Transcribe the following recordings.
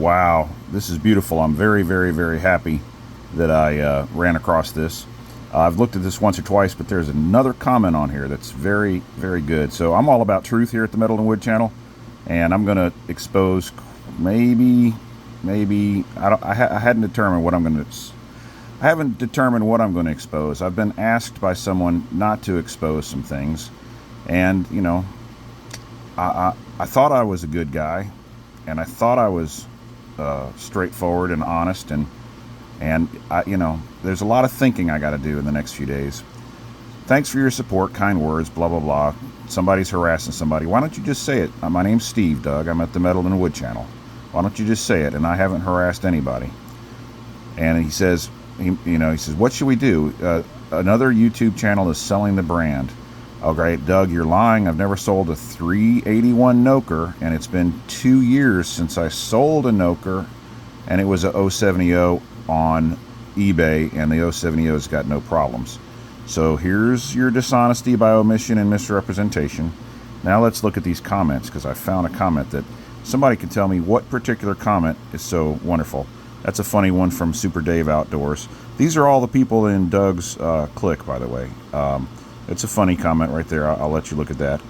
Wow, this is beautiful. I'm very, very, very happy that I ran across this. I've looked at this once or twice, but there's another comment on here that's very, very good. So I'm all about truth here at the Metal and Wood channel, and I'm going to expose maybe I hadn't determined what I'm going to. I haven't determined what I'm going to expose. I've been asked by someone not to expose some things, and you know, I thought I was a good guy, and I thought I was straightforward and honest, and I, you know, there's a lot of thinking I got to do in the next few days. Thanks for your support, kind words, blah blah blah. Somebody's harassing somebody. Why don't you just say it? My name's Steve, Doug. I'm at the Metal and Wood channel. Why don't you just say it? And I haven't harassed anybody. And he says, he says, what should we do? Another YouTube channel is selling the brand. Okay, Doug, you're lying. I've never sold a 381 Noker, and it's been 2 years since I sold a Noker, and it was a 070 on eBay, and the 070's got no problems. So here's your dishonesty by omission and misrepresentation. Now let's look at these comments, because I found a comment that somebody can tell me what particular comment is so wonderful. That's a funny one from Super Dave Outdoors. These are all the people in Doug's clique, by the way. It's a funny comment right there. I'll let you look at that.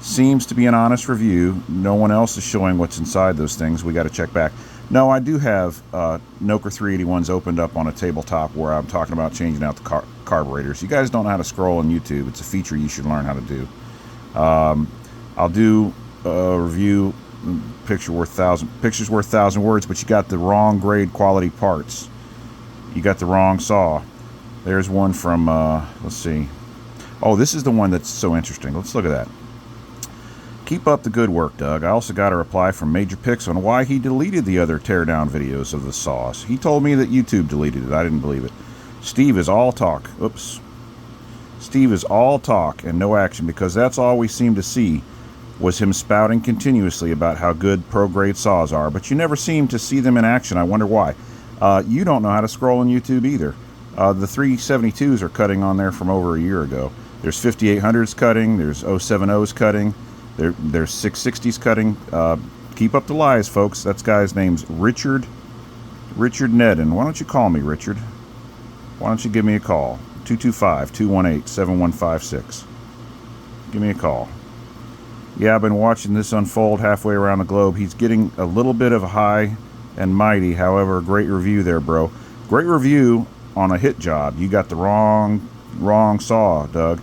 Seems to be an honest review. No one else is showing what's inside those things. We got to check back. No, I do have Noker 381s opened up on a tabletop where I'm talking about changing out the carburetors. You guys don't know how to scroll on YouTube. It's a feature you should learn how to do. I'll do a review. Pictures worth 1,000 words, but you got the wrong grade quality parts. You got the wrong saw. There's one from let's see. Oh, this is the one that's so interesting. Let's look at that. Keep up the good work, Doug. I also got a reply from Major Pix on why he deleted the other teardown videos of the saws. He told me that YouTube deleted it. I didn't believe it. Steve is all talk. Oops. Steve is all talk and no action, because that's all we seem to see was him spouting continuously about how good pro-grade saws are, but you never seem to see them in action. I wonder why. You don't know how to scroll on YouTube either. The 372s are cutting on there from over a year ago. There's 5800s cutting, there's 070s cutting, there's 660s cutting. Keep up the lies, folks. That guy's name's Richard Nedden. Why don't you call me, Richard? Why don't you give me a call? 225-218-7156. Give me a call. Yeah, I've been watching this unfold halfway around the globe. He's getting a little bit of a high and mighty. However, great review there, bro. Great review on a hit job. You got the wrong saw, Doug.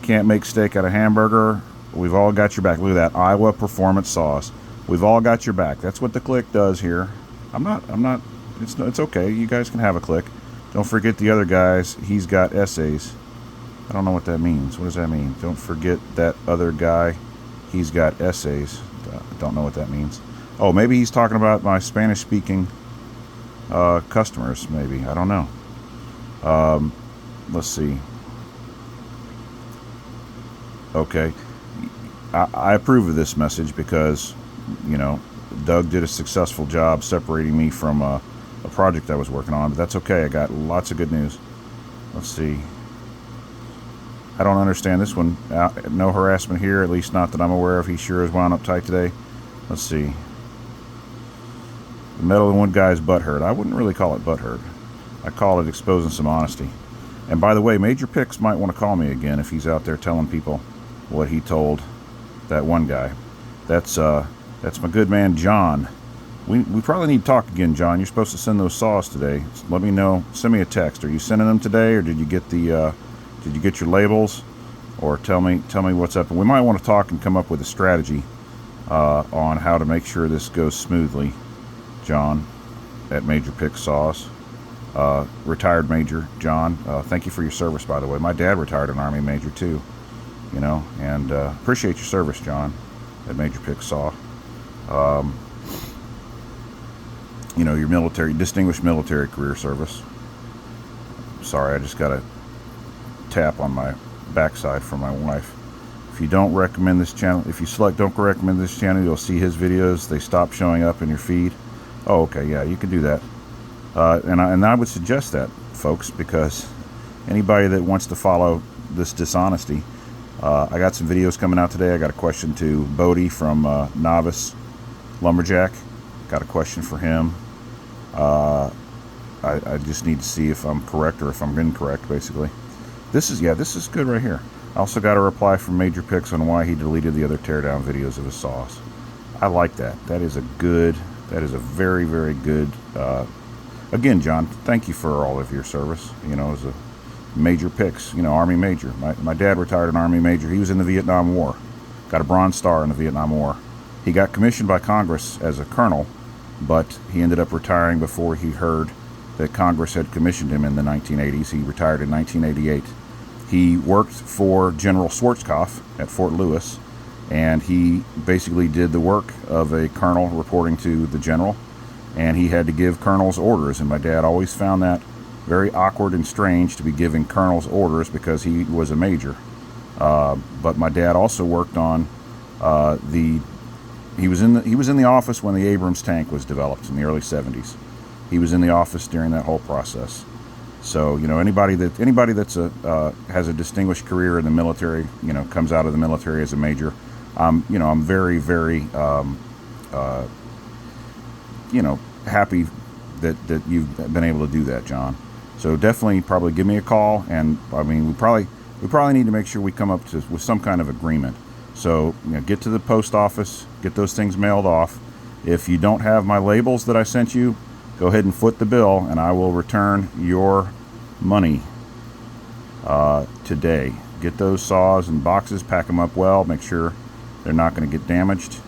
Can't make steak out of hamburger. We've all got your back. Look at that. Iowa Performance Sauce. We've all got your back. That's what the clique does here. I'm not, it's okay. You guys can have a clique. Don't forget the other guys. He's got essays. I don't know what that means. What does that mean? Don't forget that other guy. He's got essays. Don't know what that means. Oh, maybe he's talking about my Spanish-speaking customers, maybe. I don't know. Let's see. Okay. I approve of this message because, you know, Doug did a successful job separating me from a project I was working on, but that's okay. I got lots of good news. Let's see. I don't understand this one. No harassment here, at least not that I'm aware of. He sure is wound up tight today. Let's see. The Metal and Wood guy's butthurt. I wouldn't really call it butthurt. I call it exposing some honesty. And by the way, Major Pix might want to call me again if he's out there telling people what he told that one guy. That's my good man John. We probably need to talk again, John. You're supposed to send those saws today. Let me know. Send me a text. Are you sending them today, or did you get the did you get your labels? Or tell me what's up. And we might want to talk and come up with a strategy on how to make sure this goes smoothly. John at Major Pix Saws. Retired Major John, thank you for your service, by the way. My dad retired an Army Major too, you know, and appreciate your service, John, at Major Pix Saw. You know, your distinguished military career service. Sorry, I just got a tap on my backside from my wife. If you don't recommend this channel, if you select don't recommend this channel, you'll see his videos. They stop showing up in your feed. Oh, okay, yeah, you can do that. And I would suggest that, folks, because anybody that wants to follow this dishonesty, I got some videos coming out today. I got a question to Bodie from Novice Lumberjack. got a question for him. I just need to see if I'm correct or if I'm incorrect, basically. This is good right here. I also got a reply from Major Picks on why he deleted the other teardown videos of his saws. I like that. That is a very, very good, again, John, thank you for all of your service, as a Major Picks, Army Major. My dad retired an Army Major. He was in the Vietnam War, got a Bronze Star in the Vietnam War. He got commissioned by Congress as a colonel, but he ended up retiring before he heard that Congress had commissioned him in the 1980s. He retired in 1988. He worked for General Schwarzkopf at Fort Lewis, and he basically did the work of a colonel reporting to the general, and he had to give colonels orders, and my dad always found that very awkward and strange to be giving colonels orders because he was a major. But my dad also worked on he was in the office when the Abrams tank was developed in the early 70s. He was in the office during that whole process. So anybody that's has a distinguished career in the military, comes out of the military as a major, I'm very, very happy that you've been able to do that, John. So definitely, probably give me a call, and I mean we probably need to make sure we come up with some kind of agreement. So get to the post office, get those things mailed off. If you don't have my labels that I sent you, go ahead and foot the bill, and I will return your money today. Get those saws and boxes, pack them up well, make sure they're not going to get damaged.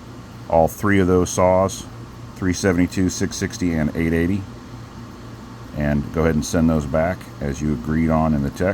All three of those saws, 372, 660, and 880. And go ahead and send those back as you agreed on in the text.